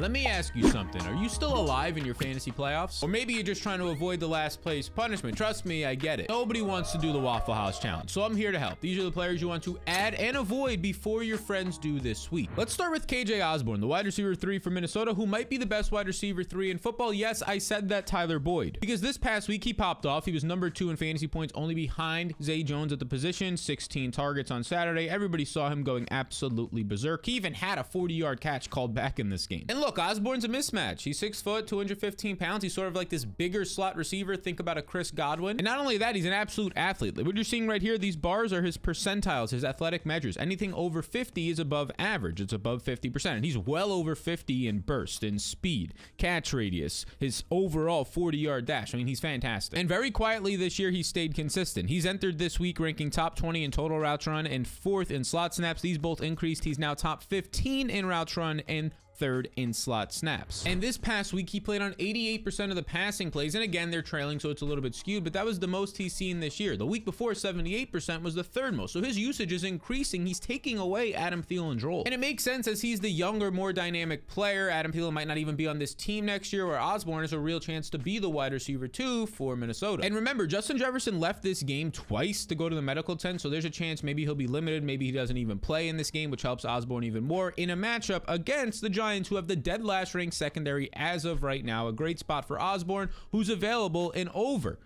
Let me ask you something. Are you still alive in your fantasy playoffs? Or maybe you're just trying to avoid the last place punishment. Trust me, I get it. Nobody wants to do the Waffle House challenge, so I'm here to help. These are the players you want to add and avoid before your friends do this week. Let's start with KJ Osborne, the wide receiver 3 for Minnesota, who might be the best wide receiver 3 in football. Yes, I said that, Tyler Boyd. Because this past week he popped off. He was number 2 in fantasy points, only behind Zay Jones at the position. 16 targets on Saturday. Everybody saw him going absolutely berserk. He even had a 40-yard catch called back in this game. And look, Osborne's a mismatch. He's 6 foot, 215 pounds. He's sort of like this bigger slot receiver. Think about a Chris Godwin. And not only that, he's an absolute athlete. What you're seeing right here, these bars are his percentiles, his athletic measures. Anything over 50 is above average. It's above 50%. And he's well over 50 in burst, in speed, catch radius, his overall 40-yard dash. I mean, he's fantastic. And very quietly this year, he stayed consistent. He's entered this week ranking top 20 in total routes run and 4th in slot snaps. These both increased. He's now top 15 in routes run and 3rd in slot snaps. And this past week, he played on 88% of the passing plays. And again, they're trailing, so it's a little bit skewed, but that was the most he's seen this year. The week before, 78% was the 3rd most. So his usage is increasing. He's taking away Adam Thielen's role. And it makes sense as he's the younger, more dynamic player. Adam Thielen might not even be on this team next year, where Osborne has a real chance to be the wide receiver 2 for Minnesota. And remember, Justin Jefferson left this game twice to go to the medical tent, so there's a chance maybe he'll be limited. Maybe he doesn't even play in this game, which helps Osborne even more in a matchup against the Giants, who have the dead last ranked secondary as of right now. A great spot for Osborne, who's available in over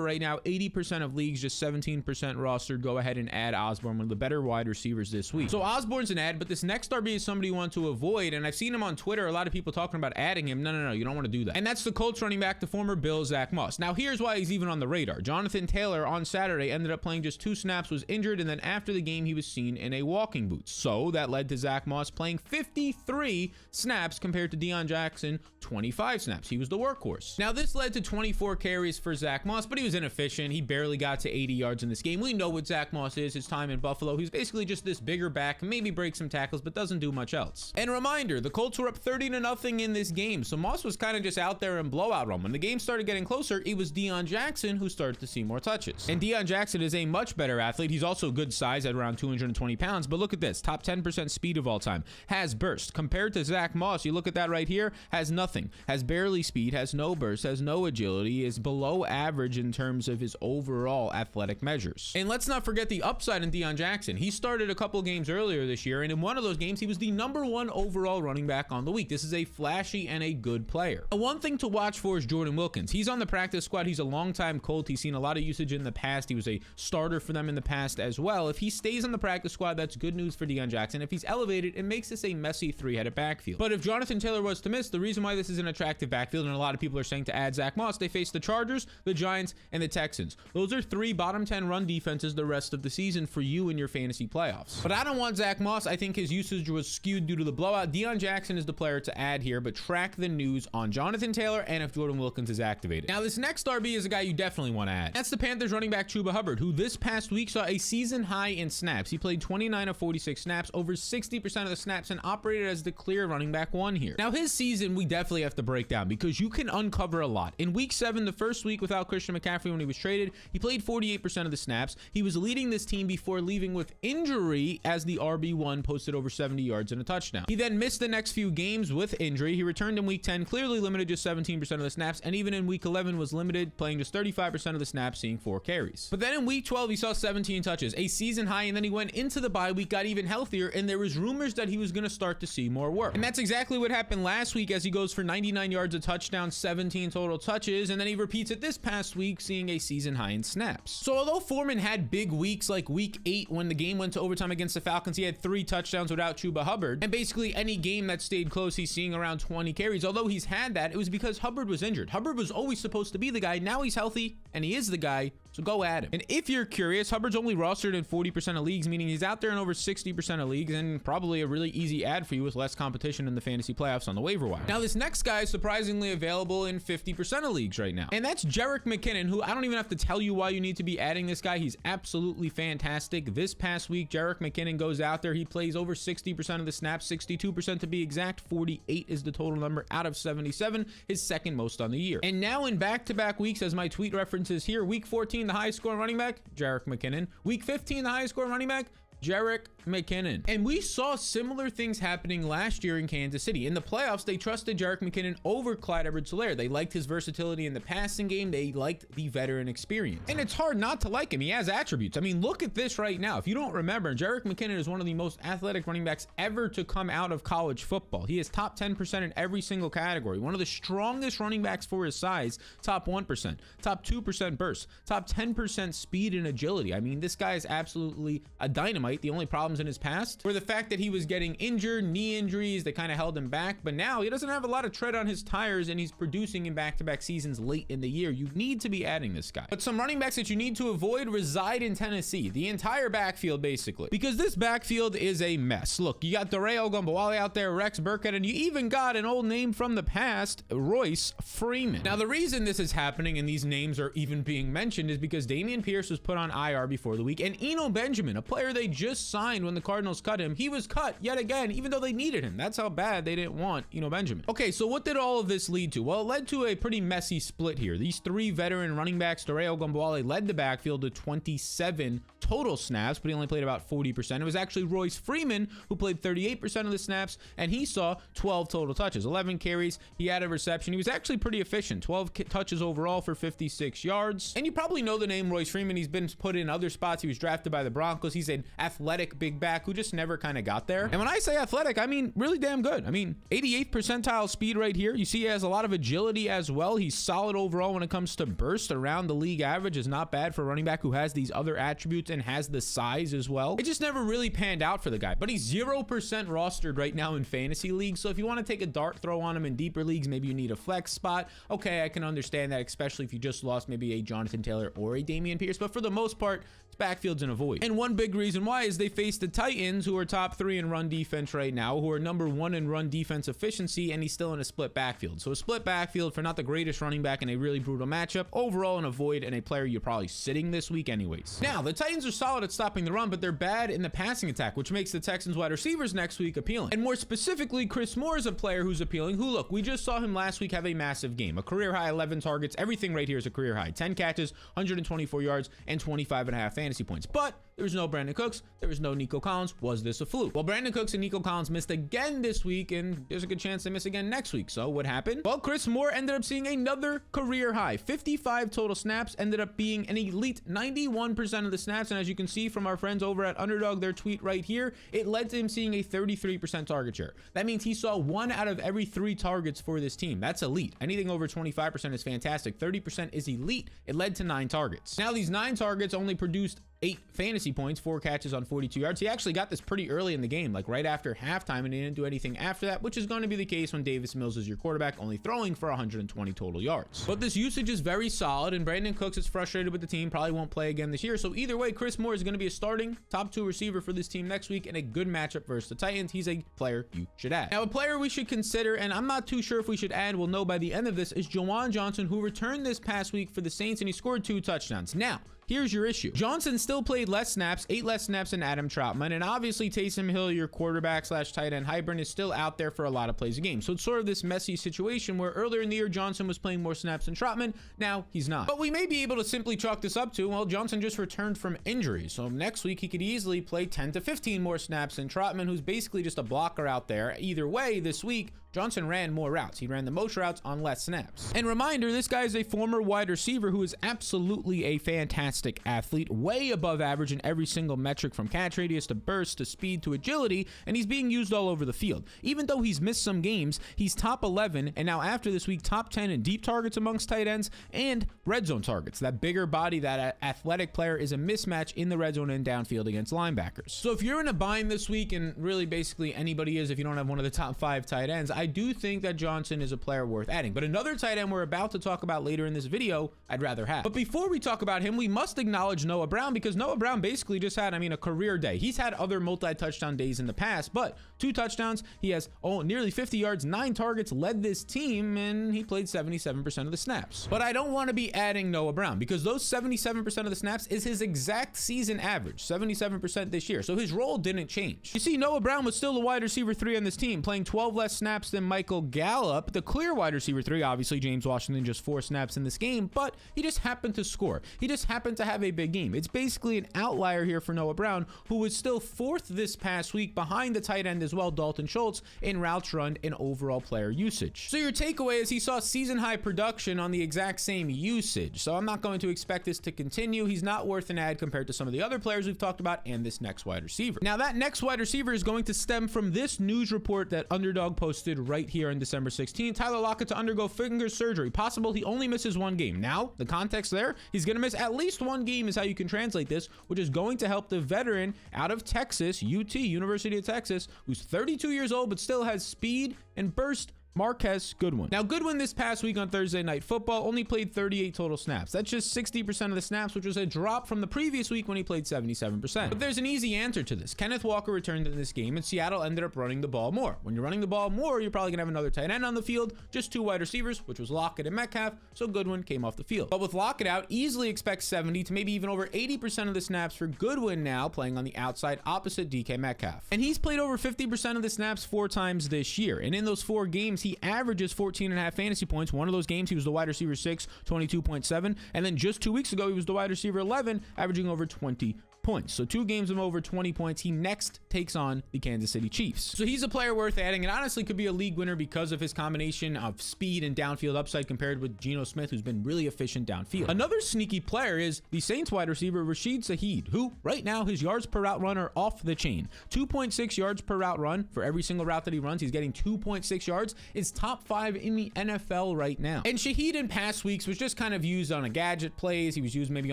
right now, 80% of leagues, just 17% rostered. Go ahead and add Osborne, one of the better wide receivers this week. So Osborne's an add, but this next RB is somebody you want to avoid. And I've seen him on Twitter, a lot of people talking about adding him. No, you don't want to do that. And that's the Colts running back, the former Bills, Zach Moss. Now here's why he's even on the radar. Jonathan Taylor on Saturday ended up playing just 2 snaps, was injured, and then after the game he was seen in a walking boot. So that led to Zach Moss playing 53 snaps compared to Deion Jackson, 25 snaps. He was the workhorse. Now this led to 24 carries for Zach Moss, but he was inefficient. He barely got to 80 yards in this game. We know what Zach Moss is, his time in Buffalo. He's basically just this bigger back, maybe breaks some tackles, but doesn't do much else. And reminder, the Colts were up 30-0 in this game, so Moss was kind of just out there in blowout run. When the game started getting closer, it was Deion Jackson who started to see more touches. And Deion Jackson is a much better athlete. He's also good size at around 220 pounds, but look at this, top 10% speed of all time, has burst. Compared to Zach Moss, you look at that right here, has nothing, has barely speed, has no burst, has no agility, is below average in terms of his overall athletic measures. And let's not forget the upside in Deion Jackson. He started a couple games earlier this year, and in one of those games, he was the #1 overall running back on the week. This is a flashy and a good player. And one thing to watch for is Jordan Wilkins. He's on the practice squad. He's a longtime Colt. He's seen a lot of usage in the past. He was a starter for them in the past as well. If he stays on the practice squad, that's good news for Deion Jackson. If he's elevated, it makes this a messy 3-headed backfield. But if Jonathan Taylor was to miss, the reason why this is an attractive backfield, and a lot of people are saying to add Zach Moss, they face the Chargers, the Giants, and the Texans. Those are 3 bottom 10 run defenses the rest of the season for you in your fantasy playoffs. But I don't want Zach Moss. I think his usage was skewed due to the blowout. Deion Jackson is the player to add here, but track the news on Jonathan Taylor and if Jordan Wilkins is activated. Now this next RB is a guy you definitely want to add. That's the Panthers running back Chuba Hubbard, who this past week saw a season high in snaps. He played 29 of 46 snaps, over 60% of the snaps, and operated as the clear running back 1 here. Now his season we definitely have to break down because you can uncover a lot. In week 7, the first week without Christian McCaffrey when he was traded, he played 48% of the snaps. He was leading this team before leaving with injury as the RB1, posted over 70 yards and a touchdown. He then missed the next few games with injury. He returned in week 10, clearly limited just 17% of the snaps, and even in week 11 was limited, playing just 35% of the snaps, seeing 4 carries. But then in week 12, he saw 17 touches, a season high, and then he went into the bye week, got even healthier, and there was rumors that he was going to start to see more work. And that's exactly what happened last week as he goes for 99 yards, a touchdown, 17 total touches, and then he repeats it this past week, seeing a season high in snaps. So although Foreman had big weeks like week 8 when the game went to overtime against the Falcons, he had 3 touchdowns without Chuba Hubbard, and basically any game that stayed close, he's seeing around 20 carries. Although he's had that, it was because Hubbard was injured. Hubbard was always supposed to be the guy. Now he's healthy, and he is the guy, so go at him. And if you're curious, Hubbard's only rostered in 40% of leagues, meaning he's out there in over 60% of leagues, and probably a really easy add for you with less competition in the fantasy playoffs on the waiver wire. Now this next guy is surprisingly available in 50% of leagues right now, and that's Jerick McKinnon, who I don't even have to tell you why you need to be adding this guy. He's absolutely fantastic. This past week, Jerick McKinnon goes out there. He plays over 60% of the snaps, 62% to be exact. 48 is the total number out of 77, his 2nd most on the year. And now in back-to-back weeks, as my tweet references here, week 14, the highest scoring running back, Jerick McKinnon. Week 15, the highest scoring running back, Jerick McKinnon. And we saw similar things happening last year in Kansas City. In the playoffs, they trusted Jerick McKinnon over Clyde Edwards-Helaire. They liked his versatility in the passing game. They liked the veteran experience. And it's hard not to like him. He has attributes. I mean, look at this right now. If you don't remember, Jerick McKinnon is one of the most athletic running backs ever to come out of college football. He is top 10% in every single category. One of the strongest running backs for his size, top 1%, top 2% burst, top 10% speed and agility. I mean, this guy is absolutely a dynamite. The only problems in his past were the fact that he was getting injured, knee injuries that kind of held him back, but now he doesn't have a lot of tread on his tires and he's producing in back-to-back seasons late in the year. You need to be adding this guy. But some running backs that you need to avoid reside in Tennessee, the entire backfield basically, because this backfield is a mess. Look, you got Dare Ogunbowale out there, Rex Burkhead, and you even got an old name from the past, Royce Freeman. Now, the reason this is happening and these names are even being mentioned is because Dameon Pierce was put on IR before the week, and Eno Benjamin, a player they just signed when the Cardinals cut him, he was cut yet again, even though they needed him. That's how bad they didn't want Eno Benjamin. Okay, so what did all of this lead to? Well, it led to a pretty messy split here. These three veteran running backs, Dare Ogunbowale led the backfield to 27 total snaps, but he only played about 40%. It was actually Royce Freeman who played 38% of the snaps, and he saw 12 total touches, 11 carries. He had a reception. He was actually pretty efficient, 12 touches overall for 56 yards. And you probably know the name Royce Freeman. He's been put in other spots. He was drafted by the Broncos. He's an athletic big back who just never kind of got there. And when I say athletic, I mean really damn good. I mean 88th percentile speed right here. You see he has a lot of agility as well. He's solid overall when it comes to burst. Around the league average is not bad for a running back who has these other attributes and has the size as well. It just never really panned out for the guy, but he's 0% rostered right now in fantasy leagues. So if you want to take a dart throw on him in deeper leagues, maybe you need a flex spot. Okay, I can understand that, especially if you just lost maybe a Jonathan Taylor or a Dameon Pierce, but for the most part, backfield's an avoid. And one big reason why is they face the Titans, who are top 3 in run defense right now, who are number 1 in run defense efficiency, and he's still in a split backfield. So a split backfield for not the greatest running back in a really brutal matchup. Overall, an avoid and a player you're probably sitting this week anyways. Now, the Titans are solid at stopping the run, but they're bad in the passing attack, which makes the Texans wide receivers next week appealing. And more specifically, Chris Moore is a player who's appealing, who, look, we just saw him last week have a massive game, a career high 11 targets. Everything right here is a career high, 10 catches, 124 yards, and 25.5 fantasy points. But there was no Brandon Cooks. There was no Nico Collins. Was this a fluke? Well, Brandon Cooks and Nico Collins missed again this week, and there's a good chance they miss again next week. So what happened? Well, Chris Moore ended up seeing another career high. 55 total snaps, ended up being an elite 91% of the snaps. And as you can see from our friends over at Underdog, their tweet right here, it led to him seeing a 33% target share. That means he saw 1 out of every 3 targets for this team. That's elite. Anything over 25% is fantastic. 30% is elite. It led to 9 targets. Now, these 9 targets only produced 8 fantasy points, 4 catches on 42 yards. He actually got this pretty early in the game, like right after halftime, and he didn't do anything after that, which is going to be the case when Davis Mills is your quarterback, only throwing for 120 total yards. But this usage is very solid, and Brandon Cooks is frustrated with the team, probably won't play again this year. So either way, Chris Moore is going to be a starting top 2 receiver for this team next week, and a good matchup versus the Titans. He's a player you should add. Now, a player we should consider, and I'm not too sure if we should add, we'll know by the end of this, is Juwan Johnson, who returned this past week for the Saints, and he scored 2 touchdowns. Now, here's your issue. Johnson still played less snaps, 8 less snaps than Adam Troutman, and obviously Taysom Hill, your quarterback slash tight end hybrid, is still out there for a lot of plays a game. So it's sort of this messy situation where earlier in the year Johnson was playing more snaps than Troutman. Now he's not. But we may be able to simply chalk this up to, well, Johnson just returned from injury. So next week he could easily play 10 to 15 more snaps than Troutman, who's basically just a blocker out there. Either way, this week, Johnson ran more routes. He ran the most routes on less snaps. And reminder, this guy is a former wide receiver who is absolutely a fantastic athlete, way above average in every single metric from catch radius to burst to speed to agility, and he's being used all over the field. Even though he's missed some games, he's top 11, and now after this week, top 10 in deep targets amongst tight ends and red zone targets. That bigger body, that athletic player is a mismatch in the red zone and downfield against linebackers. So if you're in a bind this week, and really basically anybody is if you don't have one of the top 5 tight ends, I do think that Johnson is a player worth adding. But another tight end we're about to talk about later in this video, I'd rather have. But before we talk about him, we must acknowledge Noah Brown, because Noah Brown basically just had, a career day. He's had other multi-touchdown days in the past, but 2 touchdowns, he has nearly 50 yards, 9 targets, led this team, and he played 77% of the snaps. But I don't want to be adding Noah Brown, because those 77% of the snaps is his exact season average, 77% this year. So his role didn't change. You see, Noah Brown was still the wide receiver 3 on this team, playing 12 less snaps than Michael Gallup, the clear wide receiver 3. Obviously, James Washington just 4 snaps in this game, but he just happened to score. He just happened to have a big game. It's basically an outlier here for Noah Brown, who was still 4th this past week behind the tight end as well, Dalton Schultz, in routes run and overall player usage. So your takeaway is he saw season high production on the exact same usage. So I'm not going to expect this to continue. He's not worth an ad compared to some of the other players we've talked about and this next wide receiver. Now that next wide receiver is going to stem from this news report that Underdog posted right here on December 16. Tyler Lockett to undergo finger surgery. Possible he only misses 1 game. Now, the context there, he's going to miss at least 1 game is how you can translate this, which is going to help the veteran out of Texas, UT, University of Texas, who's 32 years old but still has speed and burst, Marquez Goodwin. Now, Goodwin this past week on Thursday Night Football only played 38 total snaps. That's just 60% of the snaps, which was a drop from the previous week when he played 77%. But there's an easy answer to this. Kenneth Walker returned in this game, and Seattle ended up running the ball more. When you're running the ball more, you're probably going to have another tight end on the field, just 2 wide receivers, which was Lockett and Metcalf, so Goodwin came off the field. But with Lockett out, easily expect 70 to maybe even over 80% of the snaps for Goodwin now, playing on the outside opposite DK Metcalf. And he's played over 50% of the snaps 4 times this year, and in those 4 games, he averages 14.5 fantasy points. One of those games, he was the wide receiver 6, 22.7. And then just 2 weeks ago, he was the wide receiver 11, averaging over 20 points. So 2 games of over 20 points. He next takes on the Kansas City Chiefs. So he's a player worth adding, and honestly could be a league winner because of his combination of speed and downfield upside compared with Geno Smith, who's been really efficient downfield. Another sneaky player is the Saints wide receiver Rashid Shaheed, who right now his yards per route run are off the chain. 2.6 yards per route run for every single route that he runs. He's getting 2.6 yards. Is top 5 in the NFL right now. And Shaheed in past weeks was just kind of used on a gadget plays. He was used maybe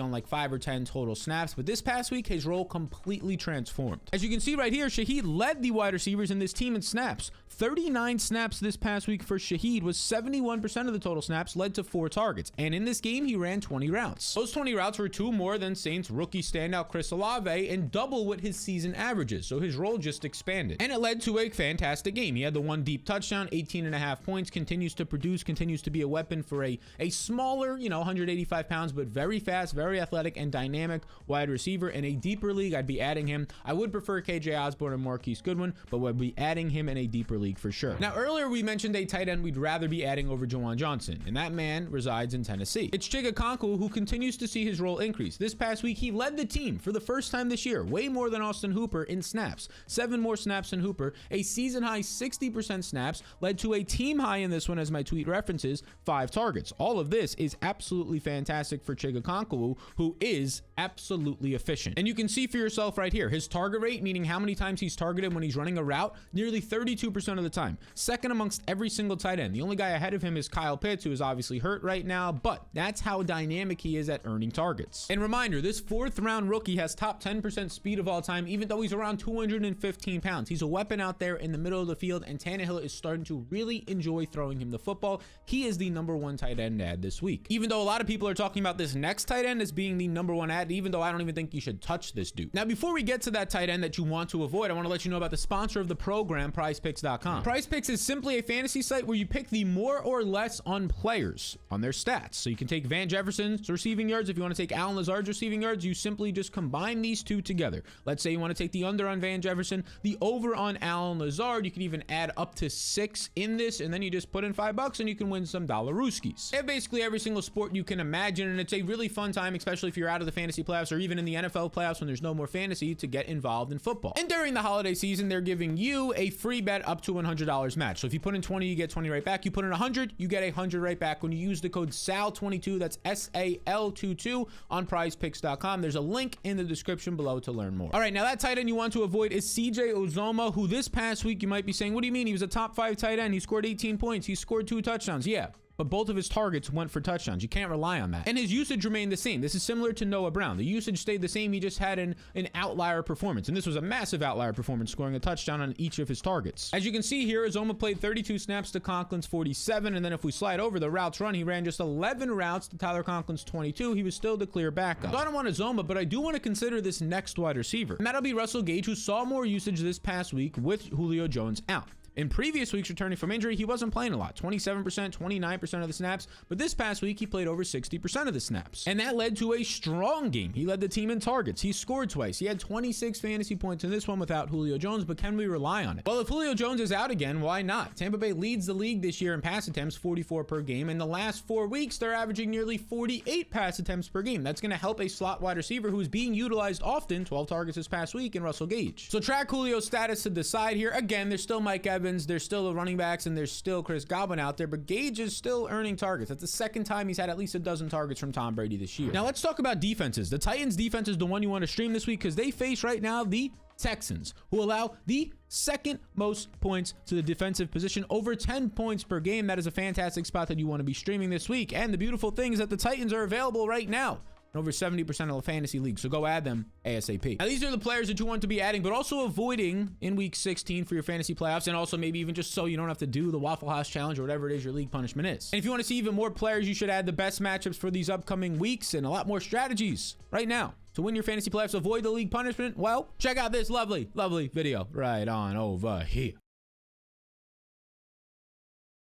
on like 5 or 10 total snaps, but this past week his role completely transformed. As you can see right here, Shaheed led the wide receivers in this team in snaps. 39 snaps this past week for Shaheed was 71% of the total snaps, led to 4 targets. And in this game, he ran 20 routes. Those 20 routes were 2 more than Saints rookie standout Chris Olave and double what his season averages. So his role just expanded. And it led to a fantastic game. He had the 1 deep touchdown, 18.5 points, continues to produce, continues to be a weapon for a smaller, 185 pounds, but very fast, very athletic and dynamic wide receiver. In a deeper league, I'd be adding him. I would prefer KJ Osborne and Marquise Goodwin, but would be adding him in a deeper league for sure. Now, earlier we mentioned a tight end we'd rather be adding over Juwan Johnson, and that man resides in Tennessee. It's Chig Okonkwo, who continues to see his role increase. This past week, he led the team for the first time this year, way more than Austin Hooper in snaps. 7 more snaps than Hooper, a season high 60% snaps, led to a team high in this one, as my tweet references, 5 targets. All of this is absolutely fantastic for Chig Okonkwo, who is absolutely efficient. And you can see for yourself right here, his target rate, meaning how many times he's targeted when he's running a route, nearly 32% of the time. Second amongst every single tight end. The only guy ahead of him is Kyle Pitts, who is obviously hurt right now, but that's how dynamic he is at earning targets. And reminder, this 4th round rookie has top 10% speed of all time, even though he's around 215 pounds. He's a weapon out there in the middle of the field, and Tannehill is starting to really enjoy throwing him the football. He is the #1 tight end ad this week. Even though a lot of people are talking about this next tight end as being the #1 ad, even though I don't even think you should touch this dude. Now, before we get to that tight end that you want to avoid, I want to let you know about the sponsor of the program, PrizePicks.com. PrizePicks is simply a fantasy site where you pick the more or less on players, on their stats. So you can take Van Jefferson's receiving yards. If you want to take Allen Lazard's receiving yards, you simply just combine these 2 together. Let's say you want to take the under on Van Jefferson, the over on Allen Lazard. You can even add up to 6 in this, and then you just put in $5 and you can win some dollar-rooskies. They have basically every single sport you can imagine, and it's a really fun time, especially if you're out of the fantasy playoffs or even in the NFL playoffs when there's no more fantasy, to get involved in football. And during the holiday season, they're giving you a free bet up to $100 match. So if you put in 20, you get 20 right back. You put in 100, you get 100 right back when you use the code SAL22. That's SAL22 on PrizePicks.com. There's a link in the description below to learn more. All right, now that tight end you want to avoid is CJ Uzomah, who this past week you might be saying, what do you mean? He was a top 5 tight end. He scored 18 points. He scored 2 touchdowns. Yeah, but both of his targets went for touchdowns. You can't rely on that. And his usage remained the same. This is similar to Noah Brown. The usage stayed the same. He just had an outlier performance. And this was a massive outlier performance, scoring a touchdown on each of his targets. As you can see here, Uzomah played 32 snaps to Conklin's 47. And then if we slide over the routes run, he ran just 11 routes to Tyler Conklin's 22. He was still the clear backup. So I don't want Uzomah, but I do want to consider this next wide receiver. And that'll be Russell Gage, who saw more usage this past week with Julio Jones out. In previous weeks returning from injury, he wasn't playing a lot, 27%, 29% of the snaps, but this past week he played over 60% of the snaps. And that led to a strong game. He led the team in targets. He scored twice. He had 26 fantasy points in this one without Julio Jones, but can we rely on it? Well, if Julio Jones is out again, why not? Tampa Bay leads the league this year in pass attempts, 44 per game. In the last 4 weeks, they're averaging nearly 48 pass attempts per game. That's going to help a slot wide receiver who is being utilized often, 12 targets this past week, in Russell Gage. So track Julio's status to decide here. Again, there's still Mike Evans, there's still the running backs, and there's still Chris Godwin out there, but Gage is still earning targets. That's the second time he's had at least a dozen targets from Tom Brady this year. Now let's talk about defenses. The Titans defense is the one you want to stream this week because they face right now the Texans, who allow the second most points to the defensive position, over 10 points per game. That is a fantastic spot that you want to be streaming this week. And the beautiful thing is that the Titans are available right now in over 70% of the fantasy league, so go add them ASAP. Now, these are the players that you want to be adding, but also avoiding in week 16 for your fantasy playoffs, and also maybe even just so you don't have to do the Waffle House Challenge or whatever it is your league punishment is. And if you want to see even more players, you should add the best matchups for these upcoming weeks and a lot more strategies right now to win your fantasy playoffs, avoid the league punishment. Well, check out this lovely video right on over here.